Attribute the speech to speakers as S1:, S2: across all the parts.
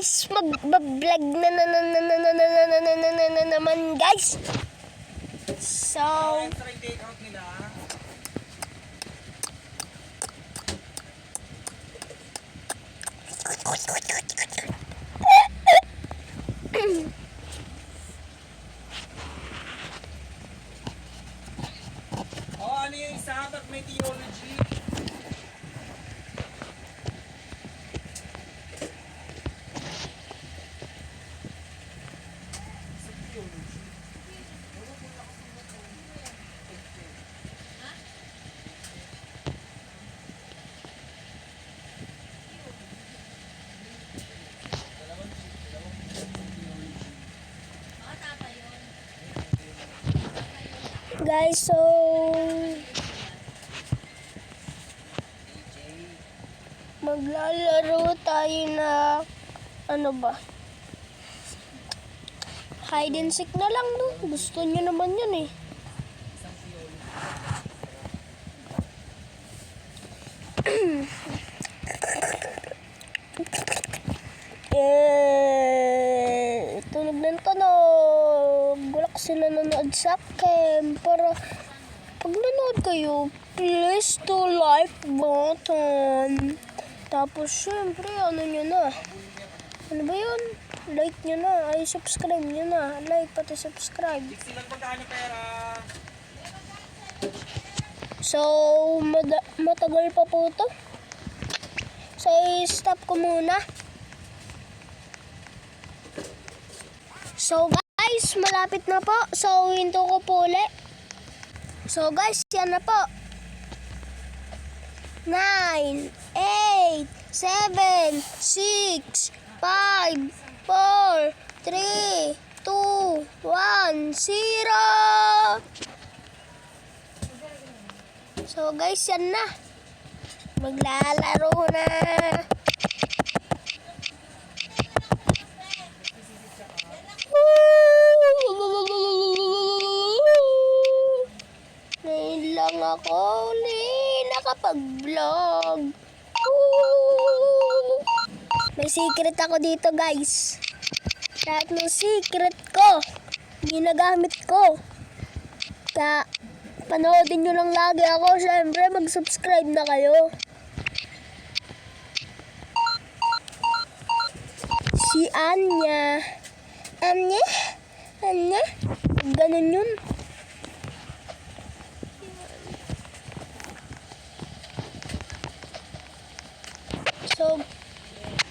S1: guys, mag-vlog na naman guys. So,
S2: ano yung isa? Ba't may theology?
S1: guys, so maglalaro tayo na ano ba? Hide and seek na lang, no? Gusto niyo naman yun eh. Tunog ng tunog. Wala kasi nanonood sa akin. Para pag nanood kayo, please to like button. Tapos syempre, ano nyo na? Ano ba yun? Like nyo na. Ay, subscribe nyo na. Like pati subscribe. So, matagal pa po to. So, stop ko muna. So, guys, malapit na po. So, hinto ko po ulit. So, guys, yan na po. 9, 8, 7, 6, 5, 4, 3, 2, 1, 0. So, guys, yan na. Maglalaro na. Ngayon lang ako nakapag-vlog. May secret ako dito, guys. Lahat ng secret ko, ginagamit ko. Kaya, panoodin nyo lang lagi ako. Siyempre, mag-subscribe na kayo. Si Anya. Anya? Ganun yun. So,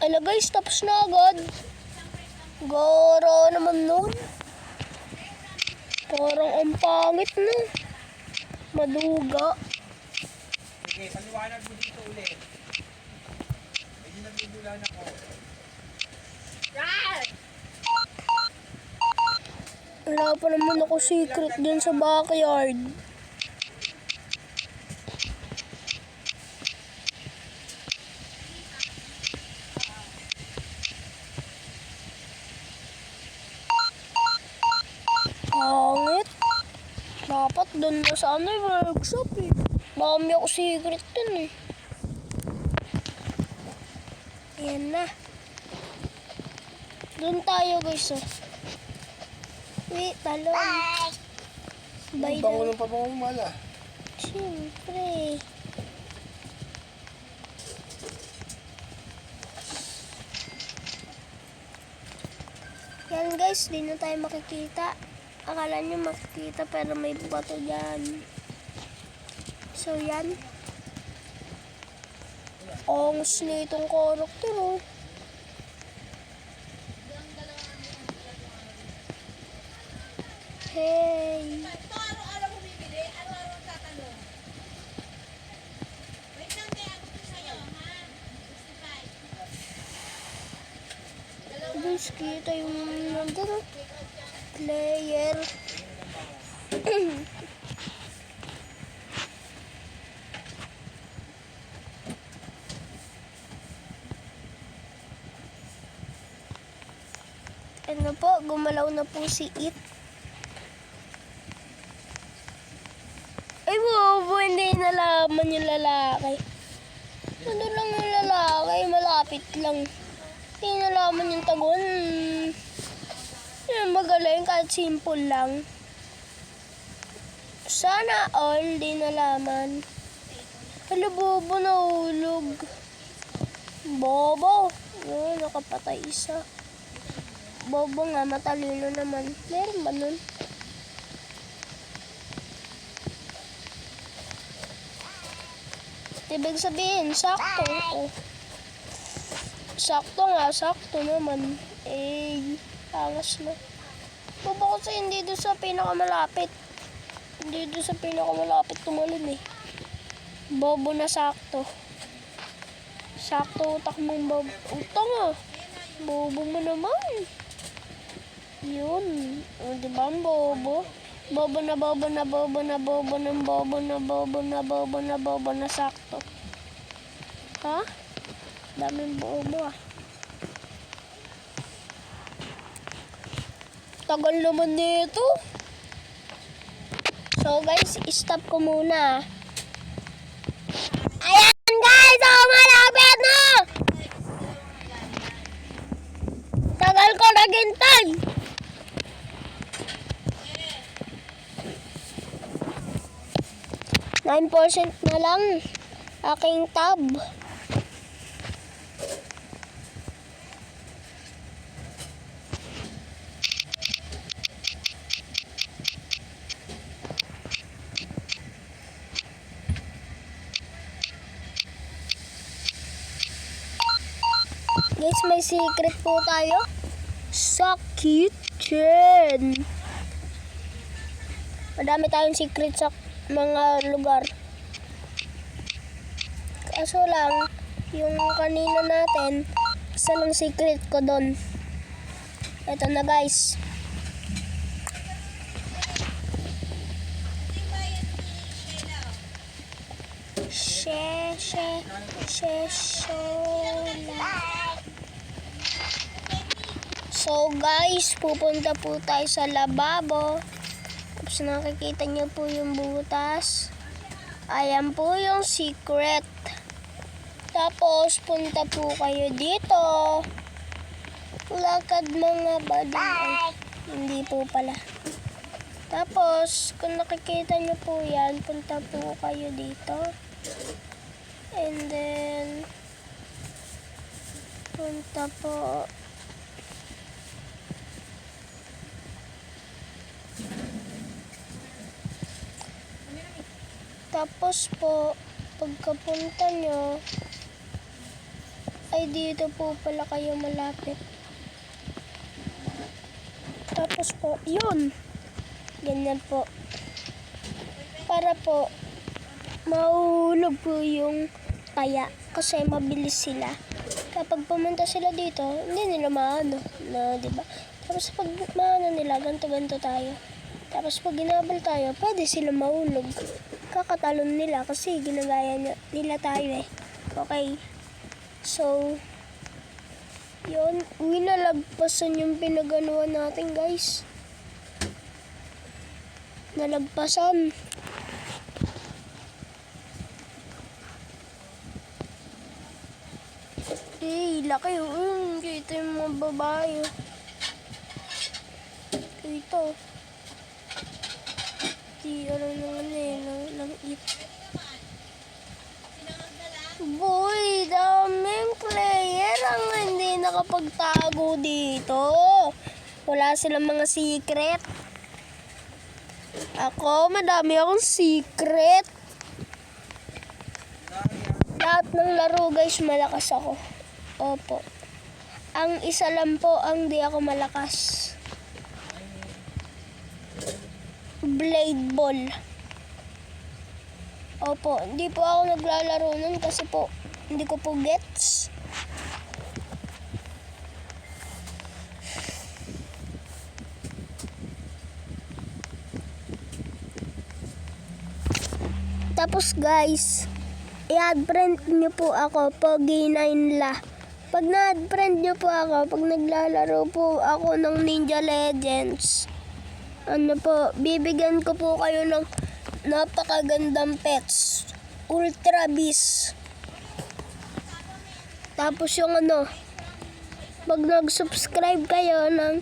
S1: ala guys, tapos na agad. Gara naman nun. Parang ang pangit no. Maduga.
S2: Sige, paliwanag mo dito ulit. Medyo nagbibulan ako.
S1: Wala pa naman ako secret dyan sa backyard. Pangit. Dapat doon na sa workshop eh. Dami ako secret dun eh. Ayan na. Doon tayo guys oh. Wait, talon. Bye.
S2: Bango ng pabango mala.
S1: Siyempre. Yan guys, di na tayo makikita. Akala nyo makikita pero may bato dyan. So yan. Angus na itong character oh. Hey.
S3: Ito araw-araw mo bibili, araw-araw tatanong. Wait lang, kaya ako to sa'yo, ha? 65.
S1: Guys, kita yung nandun. Player. Ano po, gumalaw na po si It. Ay, bobo, hindi nalaman yung lalaki. Ano lang yung lalaki, malapit lang. Di nalaman yung tagon. Yan, magaling kahit simple lang. Sana all di nalaman. Hala, bobo nahulog. Bobo. Yun, nakapatay isa. Bobo nga, matalino naman. Meron ba nun? Ibig sabihin, sakto. Oh. Sakto nga, sakto naman. Eh, angas na. Bobo kasi hindi doon sa pinakamalapit. Hindi doon sa pinakamalapit tumalon eh. Bobo na sakto. Sakto utak mong bobo. Utak nga. Bobo mo naman. Yun. O, diba ang bobo? Bobo na bobo na bobo na bobo na bobo na bobo na bobo na bobo na sakto. Ha? Daming bobo ah. Tagal naman nito. So guys, stop ko muna. Ayan guys! Oh, malapit na! Tagal ko naghintay. %9 na lang aking tab. Guys, may secret po tayo sa kitchen. Madami tayong secret sa mga lugar. Kaso lang, yung kanina natin, isa lang secret ko doon. Ito na guys. So guys, pupunta po tayo sa lababo. Tapos nakikita niyo po yung butas. Ayan po yung secret. Tapos punta po kayo dito. Lakad mga bading. Ay, hindi po pala. Tapos kung nakikita niyo po yan, punta po kayo dito. And then punta po. Tapos po, pagkapunta nyo, ay dito po pala kayo malapit. Tapos po, yun. Ganyan po. Para po, mahulog po yung kaya. Kasi mabilis sila. Kapag pumunta sila dito, hindi nila maano. Na, diba? Tapos pag maano nila, ganto-ganto tayo. Tapos pag ginabal tayo, pwede sila mahulog. Kakatalon nila kasi ginagaya nila tayo eh. Okay. So, yun. Nalagpasan yung pinaganuhan natin guys. Nalagpasan. Eh, laki yun. Kita yung mga babae. Ito. Di, ano naman eh, ng it. Boy, daming player ang hindi nakapagtago dito. Wala silang mga secret. Ako, madami akong secret. Lahat ng laro guys, malakas ako. Opo. Ang isa lang po ang di ako malakas. Blade ball. Opo, hindi po ako naglalaro nun kasi po hindi ko po gets. Tapos guys, i-add friend nyo po ako, Pogi9 la. Pag na-add friend nyo po ako, pag naglalaro po ako ng Ninja Legends, ano po, bibigyan ko po kayo ng napakagandang pets. Ultra Beast. Tapos yung ano, pag nag-subscribe kayo ng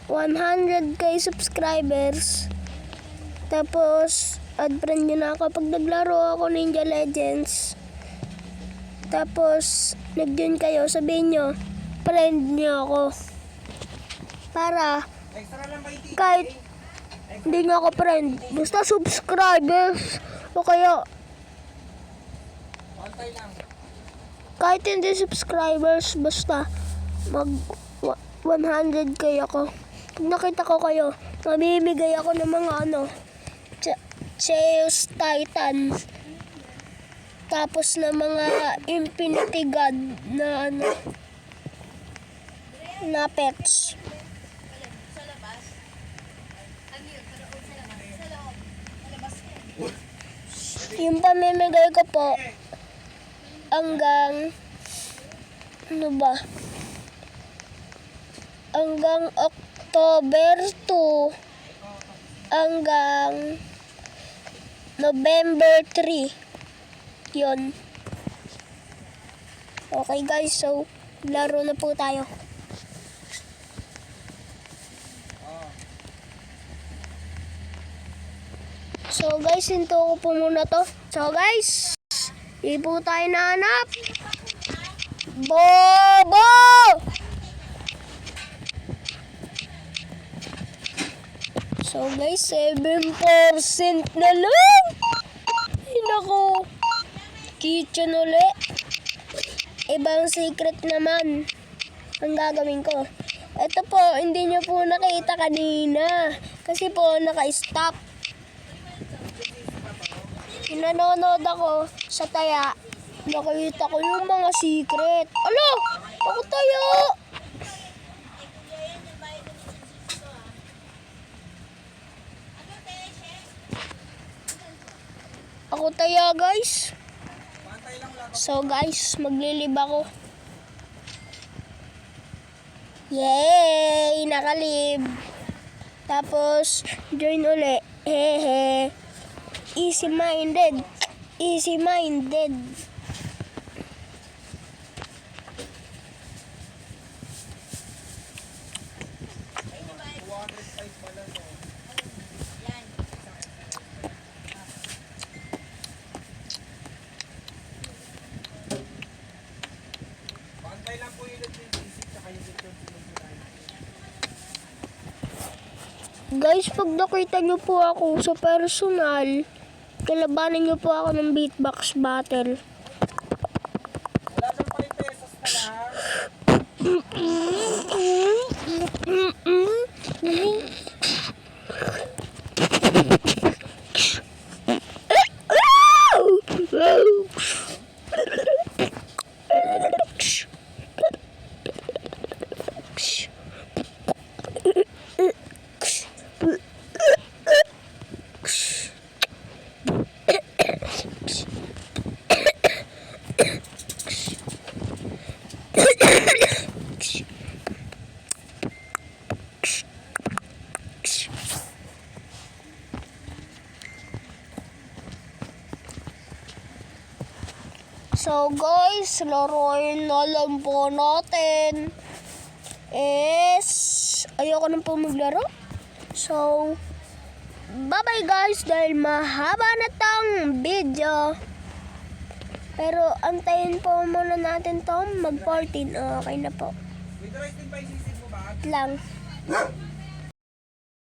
S1: 100k subscribers, tapos add friend nyo na ako pag naglaro ako Ninja Legends, tapos nag-join kayo, sabihin nyo, friend nyo ako. Para
S2: Extra lang ba yung
S1: kahit hindi nyo ako friend, basta subscribers, o kaya
S2: Pantay lang.
S1: kahit hindi subscribers, basta mag 100k ako. Pag nakita ko kayo, mamimigay ako ng mga Zeus Titan. Tapos na mga Infinity God na na pets.
S3: Sa labas. Ano yun? Sa loob, sa labas. Sa loob. Sa labas ka.
S1: Yung pamimigay ko po, hanggang, ano ba? Hanggang October 2, hanggang November 3. Yun. Okay guys, so laro na po tayo. So guys, hinto ko po muna to. So guys, hindi po tayo nahanap. Bobo! So guys, 7% na lang. Ay naku. Kitchen uli. Ibang secret naman ang gagawin ko. Ito po, hindi nyo po nakita kanina. Kasi po, naka-stop. Nanonood ako sa taya. Nakita ko yung mga secret. Alo! Ako tayo! Ako taya guys. So guys, maglilib ako. Yay! Nakalib. Tapos, join uli. Hehe. Easy-minded. Easy-minded.
S2: Pantay lang po yung nag-isip tsaka yung return sinusunod.
S1: Guys, pag nakita nyo po ako sa personal, kalabanin nyo po ako ng beatbox battle.
S2: Wala siyang 5 pesos na lang.
S1: So guys, laruin na lang po natin. Ayoko na po maglaro. So, bye-bye guys dahil mahaba na tong video. Pero antayin po muna natin to mag-14. Okay na po.
S2: With rice din ba yung sisig mo ba?
S1: Lang.